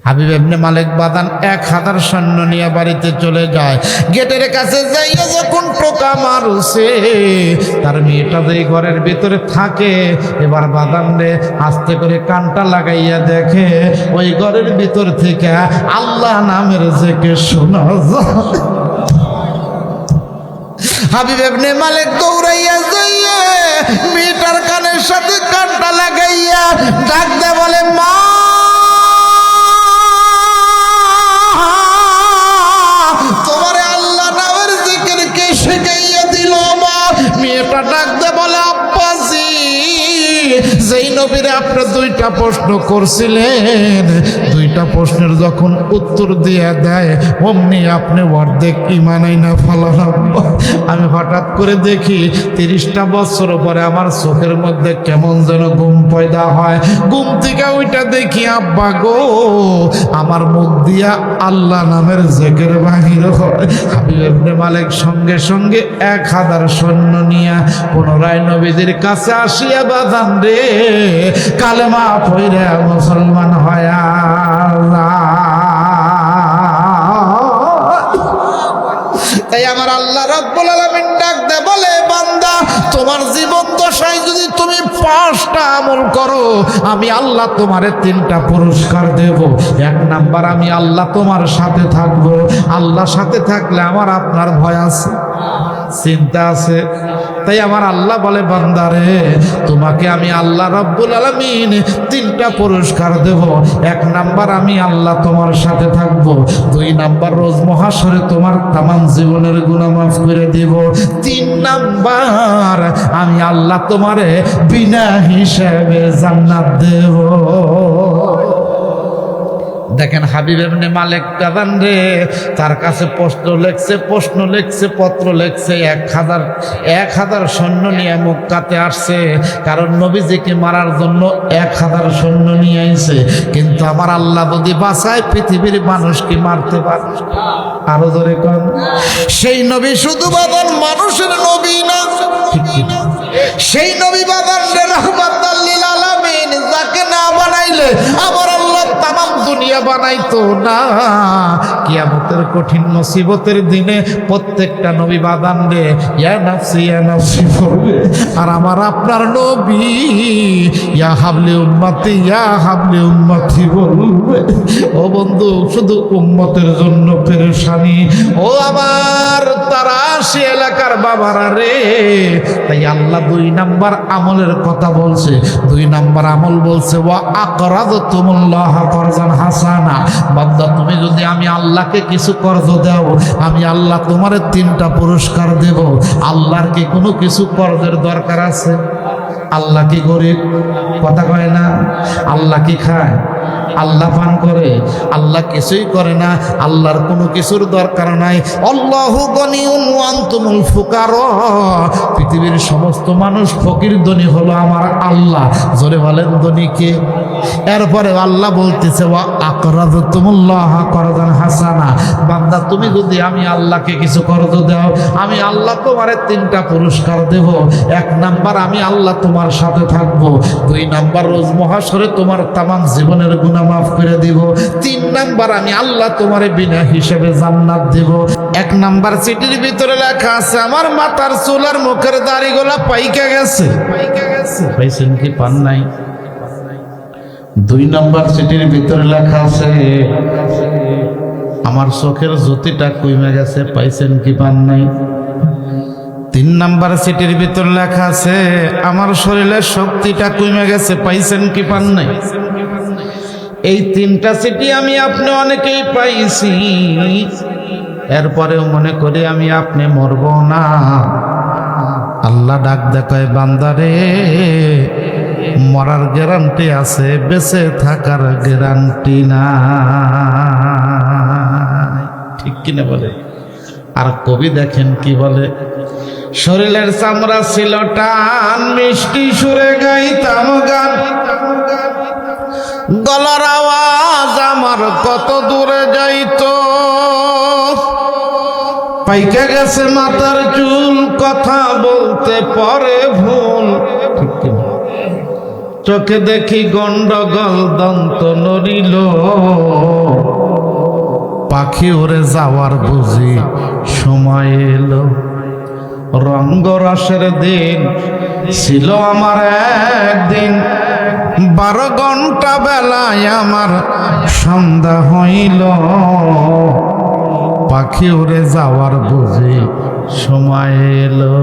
হাবিব ইবনে মালিক বাদান 1000 সৈন্য নিয়ে বাড়িতে চলে যায়। গেটের কাছে যাইয়া যখন টোকা মারছে, তার মেয়েটা যেই ঘরের ভিতরে থাকে, এবার বাদান রে আস্তে করে কানটা লাগাইয়া দেখে ওই ঘরের ভিতর থেকে আল্লাহ নামের জিকির শোনা যায়। হাবিব ইবনে মালিক দৌড়াইয়া যাইয়া মেয়েটার কানের সাথে কানটা লাগাইয়া ডাক দে বলে, মা তোমারে আল্লাহ নামের জিকির কে শিখাইয়া দিল? মা মেয়েটা ডাক দে বলে, আব্বাজি যেই নবীরে আপনি 2টা প্রশ্ন করছিলেন, 2টা প্রশ্নের যখন উত্তর দিয়ে দেয় অমনি আপনি অর্ধেক ঈমান আইনা ফেলান। আমি হঠাৎ করে দেখি 30টা বছর পরে আমার চোখের মধ্যে কেমন যেন ঘুম পয়দা হয়। ঘুম থেকে ওইটা দেখি আব্বা গো আমার মুখ দিয়া আল্লাহ নামের জিকির বাহির হয়। হাবিব ইবনে মালিক সঙ্গে সঙ্গে 1000 সৈন্য নিয়ে পুনরায় নবীদের কাছে আসিয়া বাদান রে কালেমা পড়ে মুসলমান হয়া। তাই আমার আল্লাহ রাব্বুল আলামিন ডাক দে বলে, বান্দা তোমার জীবন দশায় যদি তুমি 5টা আমল করো, আমি আল্লাহ তোমারে 3টা পুরস্কার দেব। 1 নাম্বার, আমি আল্লাহ তোমার সাথে থাকবো। আল্লাহর সাথে থাকলে আমার আপনার ভয় আছে, চিন্তা আছে। তাই আমার আল্লাহ বলে, বান্দারে তোমাকে আমি আল্লাহ রাব্বুল আলামিন 3টা পুরস্কার দেব। 1 নাম্বার, আমি আল্লাহ তোমার সাথে থাকব। 2 নাম্বার, রোজ মহাশরে তোমার তামাম জীবনের গুনাহ মাফ করে দেব। 3 নাম্বার, আমি আল্লাহ তোমারে বিনা হিসাবে জান্নাত দেব। দেখেন হাবিব ইবনে মালিক বাদান রে তার কাছে প্রশ্ন লেখছে পত্র লেখছে, 1000 সৈন্য নিয়ে মক্কাতে আসছে, কারণ নবীজিকে মারার জন্য 1000 সৈন্য নিয়ে আইছে। কিন্তু আমার আল্লাহ যদি বাঁচায় পৃথিবীর মানুষকে মারতে পারে। আরো জোরে কোন, সেই নবী শুধু বাদান মানুষের নবী না, সেই নবী বাদান রে রাহমাতাল লিল আলামিন, যাকে না বানাইলে আমার আল্লাহ তামাম দুনিয়া বানাইতো না। কিয়ামতের কঠিন মুসিবতের দিনে প্রত্যেকটা নবী বাদান রে ইয়া নাফসি বলবে, আর আমার আপনার নবী ইয়া হাবলি উম্মতি বলবে। ও বন্ধু, শুধু উম্মতের জন্য পেরেশানি। ও আমার তারাশি এলাকার বাবারা রে, তাই আল্লাহ 2 নাম্বার আমলের কথা বলছে। 2 নাম্বার আমল বলছে, ওয়া আকরাদতুমুল্লাহ করজান হাসানা। বান্দা তুমি যদি আমি আল্লাহকে কিছু কর্জ দাও, আমি আল্লাহ তোমার 3টা পুরস্কার দেব। আল্লাহর কি কোনো কিছু কর্জের দরকার আছে? আল্লাহ কি গরিব? কথা কয় না। আল্লাহ কি খায়? আল্লাহ পান করে? আল্লাহ কিছুই করে না। আল্লাহর কোনো কিছুর দরকার নাই। আল্লাহু গনিউন ওয়া আনতুমুল ফুকারা। পৃথিবীর সমস্ত মানুষ ফকির, ধনী হলো আমার আল্লাহ। জোরে বলেন ধনী কে? এরপরে আল্লাহ বলতেছে, ওয়া আকরাদতুমুল্লাহ করজান হাসানা। বান্দা তুমি যদি আমি আল্লাহকে কিছু কর্জ দাও, আমি আল্লাহ তোমারে 3টা পুরস্কার দেব। 1 নাম্বার, আমি আল্লাহ তোমার সাথে থাকবো। 2 নাম্বার, রোজ মহাশরে তোমার তামাম জীবনের গুনাহ মাফ করে দিব। 3 নাম্বার, আমি আল্লাহ তোমারে বিনা হিসেবে জান্নাত দেব। 1 নাম্বার চিঠির ভিতরে লেখা আছে, আমার মাথার চুল আর মুখের দাড়িগুলা পাইকা গেছে। পাইছেন কি পান নাই? 2 নাম্বার চিঠির ভিতরে লেখা আছে, আমার চোখের জ্যোতিটা কমে গেছে। পাইছেন কি পান নাই? 3 নাম্বার চিঠির ভিতর লেখা আছে, আমার শরীরের শক্তিটা কমে গেছে। পাইছেন কি পান নাই? এই 3টা চিঠি আমি আপনি অনেকেই পাইছি। এরপরেও মনে করি আমি আপনি মরব না। আল্লাহ ডাক দেখায়, বান্দারে মরার গ্যারান্টি আছে, বেঁচে থাকার গ্যারান্টি না। ঠিক কিনা বলে? আর কবি দেখেন কি বলে, শরীরের চামড়া ছিল টান, মিষ্টি সুরে গাইতাম গান, গলার আওয়াজ আমার কত দূরে যাইতো। পাইকে গেছে মাথার চুল, কথা বলতে পরে ভুল। ঠিক কিনা? চোখে দেখি গন্ডগোল, দন্ত নড়িল পাখি উড়ে যাওয়ার বুঝি সময় এলো। রঙ্গরসের দিন ছিল আমার একদিন, 12 ঘন্টা বেলায় আমার সন্ধ্যা হইল। পাখি উড়ে যাওয়ার বুঝি সময় এলো।